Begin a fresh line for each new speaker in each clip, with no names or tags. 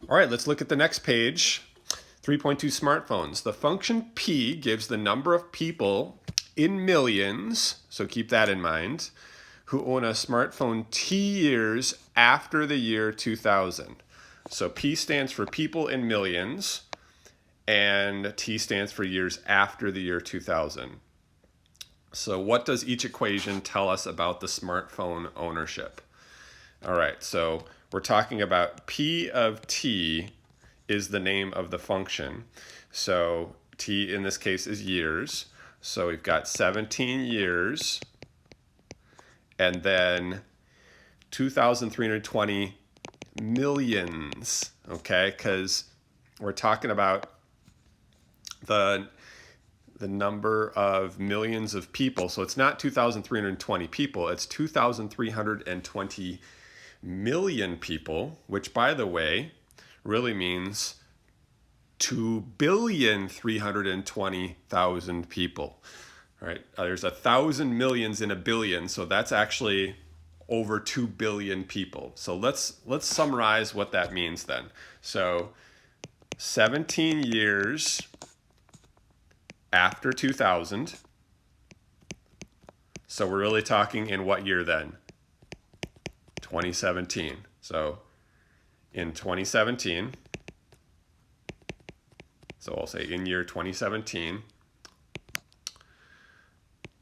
All right, let's look at the next page. 3.2 smartphones. The function P gives the number of people in millions, so keep that in mind, who own a smartphone T years after the year 2000. So P stands for people in millions, and T stands for years after the year 2000. So what does each equation tell us about the smartphone ownership? All right, so we're talking about P of T is the name of the function. So T in this case is years. So we've got 17 years and then 2,320 millions, okay? Because we're talking about the number of millions of people. So it's not 2,320 people, it's 2,320 million people, which, by the way, really means 2,320,000 people. All right, there's 1,000 millions in a billion, so that's actually over 2 billion people. So let's summarize what that means then. So 17 years after 2000. So we're really talking in what year then? 2017. So in 2017, so I'll say in year 2017,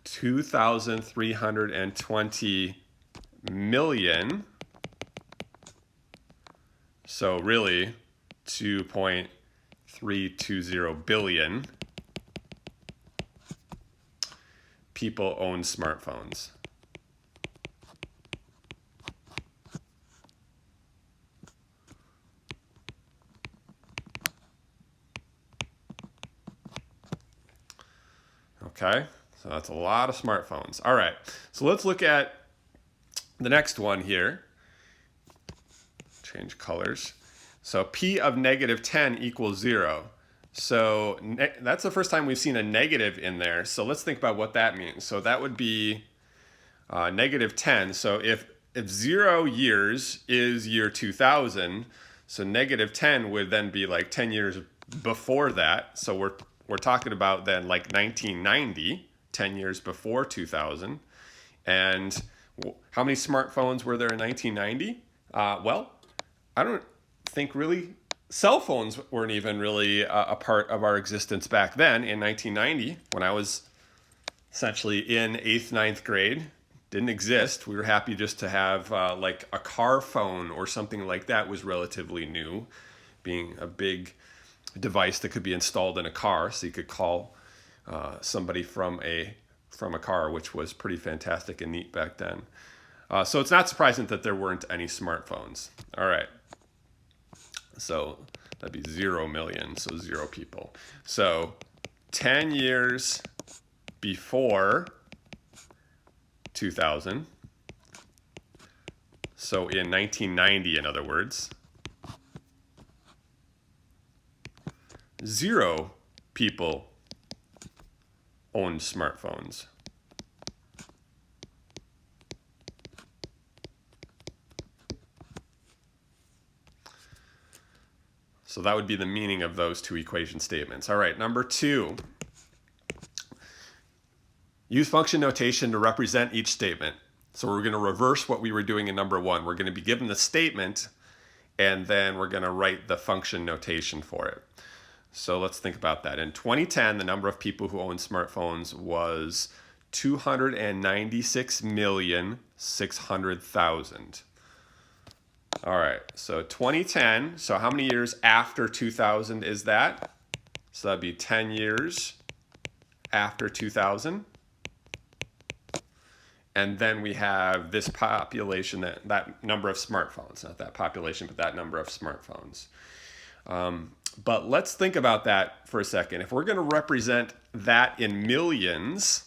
2,320 million, so really 2.320 billion people own smartphones. Okay, so that's a lot of smartphones. All right, so let's look at the next one here. Change colors. So P of negative 10 equals 0. So that's the first time we've seen a negative in there. So let's think about what that means. So that would be negative 10. So if 0 years is year 2000, so negative 10 would then be like 10 years before that. So we're talking about then like 1990, 10 years before 2000. And how many smartphones were there in 1990? Well, I don't think really cell phones weren't even really a part of our existence back then in 1990 when I was essentially in 8th, 9th grade. Didn't exist. We were happy just to have like a car phone or something like that was relatively new, being a big device that could be installed in a car, so you could call somebody from a car, which was pretty fantastic and neat back then. So it's not surprising that there weren't any smartphones. All right. So that'd be 0 million, so 0 people. So 10 years before 2000, so in 1990, in other words, 0 people owned smartphones. So that would be the meaning of those two equation statements. All right, number 2. Use function notation to represent each statement. So we're going to reverse what we were doing in number 1. We're going to be given the statement, and then we're going to write the function notation for it. So let's think about that. In 2010, the number of people who own smartphones was 296,600,000. All right, so 2010, so how many years after 2000 is that? So that'd be 10 years after 2000. And then we have this population, that number of smartphones, not that population, but that number of smartphones. But let's think about that for a second. If we're going to represent that in millions,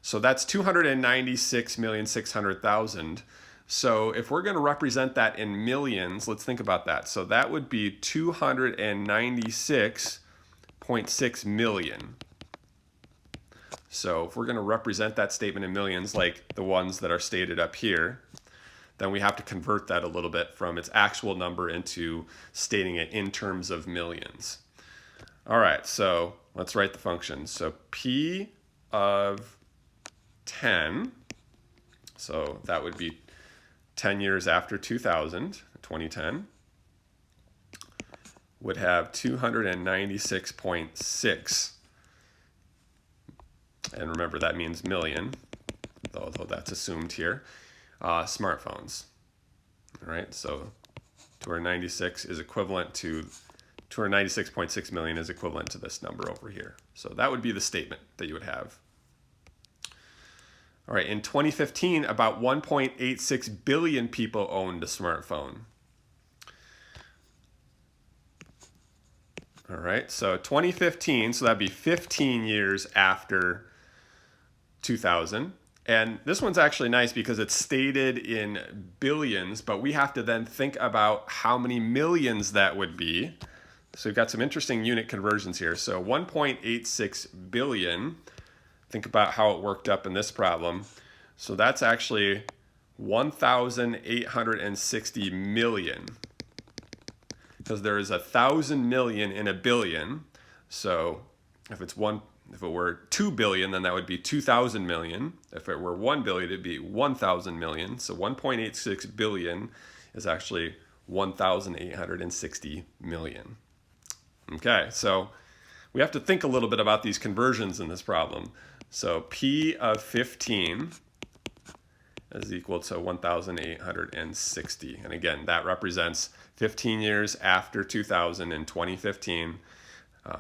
so that's 296,600,000. So if we're going to represent that in millions, let's think about that. So that would be 296.6 million. So if we're going to represent that statement in millions, like the ones that are stated up here, then we have to convert that a little bit from its actual number into stating it in terms of millions. All right, so let's write the function. So P of 10, so that would be 10 years after 2000, 2010, would have 296.6, and remember that means million, although that's assumed here, smartphones. All right, so 296 is equivalent to 296.6 million is equivalent to this number over here. So that would be the statement that you would have. All right, in 2015, about 1.86 billion people owned a smartphone. All right, so 2015, so that'd be 15 years after 2000. And this one's actually nice because it's stated in billions, but we have to then think about how many millions that would be. So we've got some interesting unit conversions here. So 1.86 billion, think about how it worked up in this problem. So that's actually 1,860 million, because there is 1,000 million in a billion. So if it were 2 billion, then that would be 2,000 million. If it were 1 billion, it'd be 1,000 million. So 1.86 billion is actually 1,860 million. Okay, so we have to think a little bit about these conversions in this problem. So P of 15 is equal to 1,860. And again, that represents 15 years after 2000 in 2015.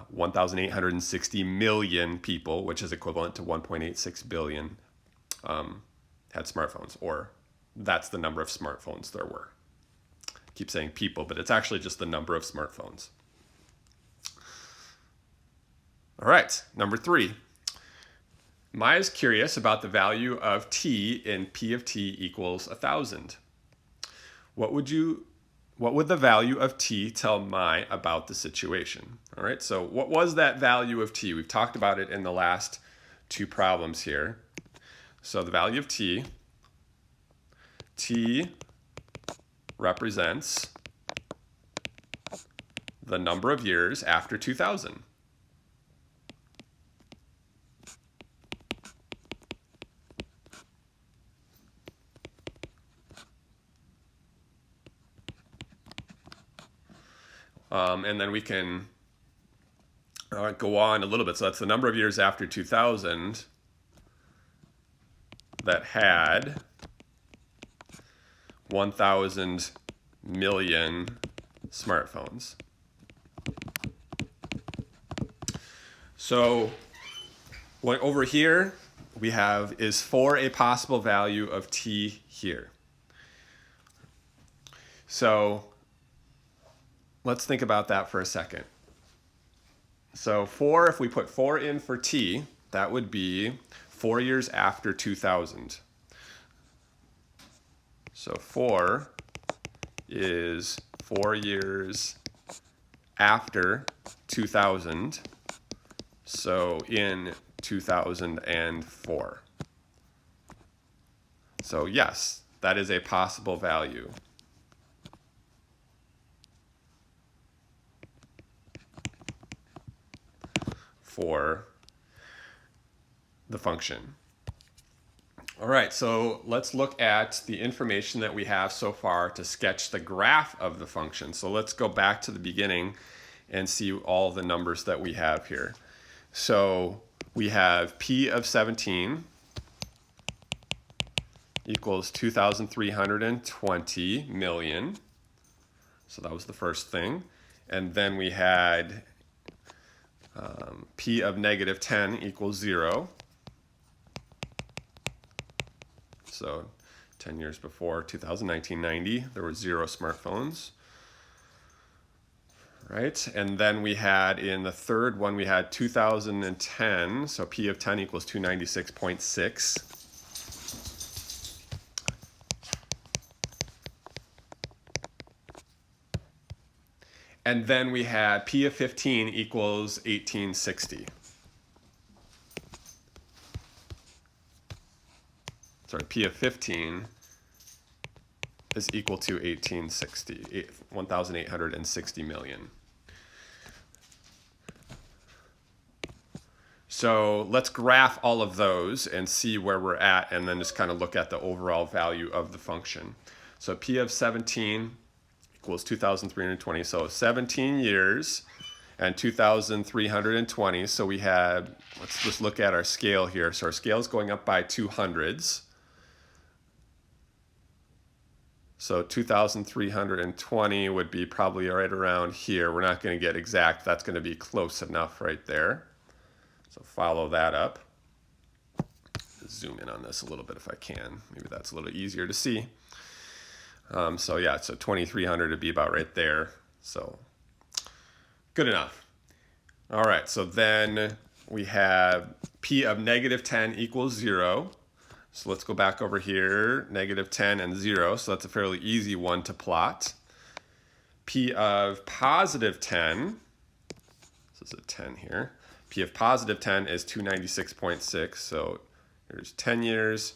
1,860 million people, which is equivalent to 1.86 billion, had smartphones, or that's the number of smartphones there were. I keep saying people, but it's actually just the number of smartphones. All right, number 3. Maya's curious about the value of t in P of t equals 1,000. What would the value of t tell Maya about the situation? All right, so what was that value of t? We've talked about it in the last 2 problems here. So the value of t represents the number of years after 2000. And then we can go on a little bit. So that's the number of years after 2000 that had 1,000 million smartphones. So what over here we have is for a possible value of t here. So let's think about that for a second. So if we put 4 in for t, that would be 4 years after 2000. So 4 is 4 years after 2000. So in 2004. So yes, that is a possible value. For the function. All right, so let's look at the information that we have so far to sketch the graph of the function. So let's go back to the beginning and see all the numbers that we have here. So we have P of 17 equals 2,320 million. So that was the first thing. And then we had P of negative 10 equals 0. So 10 years before 1990, there were 0 smartphones. Right? And then we had in the third one, we had 2010. So P of 10 equals 296.6. And then we had P of 15 equals 1860. Sorry, P of 15 is equal to 1,860 million. So let's graph all of those and see where we're at, and then just kind of look at the overall value of the function. So P of 17 equals 2,320. So 17 years and 2,320. So we had, let's just look at our scale here. So our scale is going up by 200s. So 2,320 would be probably right around here. We're not going to get exact. That's going to be close enough right there. So follow that up. Zoom in on this a little bit if I can. Maybe that's a little easier to see. So yeah, so 2,300 would be about right there. So good enough. All right, so then we have P of negative 10 equals 0. So let's go back over here, negative 10 and 0. So that's a fairly easy one to plot. P of positive 10, this is a 10 here. P of positive 10 is 296.6. So here's 10 years,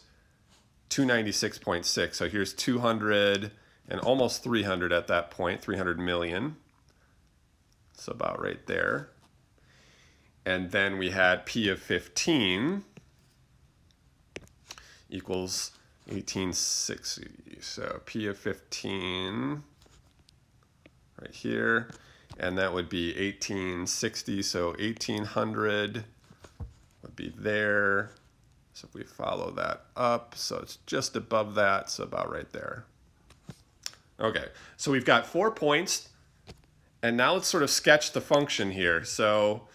296.6. So here's 200 and almost 300 at that point, 300 million. So about right there. And then we had P of 15 equals 1860. So P of 15 right here. And that would be 1860. So 1800 would be there. So if we follow that up, so it's just above that, so about right there. Okay, so we've got 4 points. And now let's sort of sketch the function here. So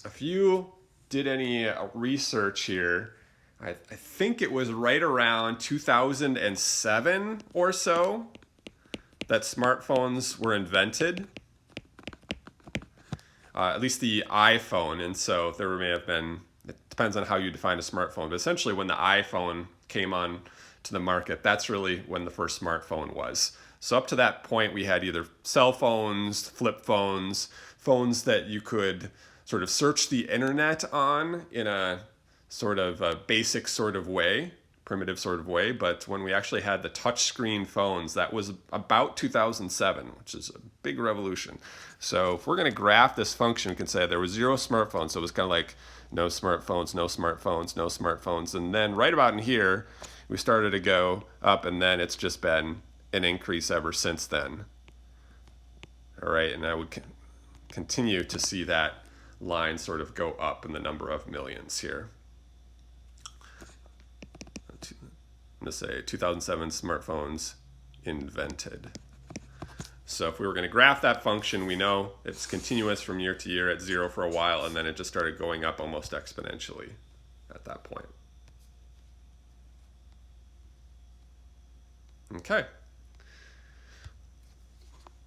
if you did any research here, I think it was right around 2007 or so that smartphones were invented, at least the iPhone. And so there may have been, it depends on how you define a smartphone, but essentially when the iPhone came on to the market, that's really when the first smartphone was. So up to that point, we had either cell phones, flip phones, phones that you could sort of search the internet on in a sort of a basic sort of way, primitive sort of way. But when we actually had the touchscreen phones, that was about 2007, which is a big revolution. So if we're going to graph this function, we can say there was 0 smartphones. So it was kind of like no smartphones, no smartphones, no smartphones. And then right about in here, we started to go up, and then it's just been an increase ever since then. All right, and I would continue to see that line sort of go up in the number of millions here. I'm going to say 2007 smartphones invented. So if we were going to graph that function, we know it's continuous from year to year at 0 for a while, and then it just started going up almost exponentially at that point. Okay.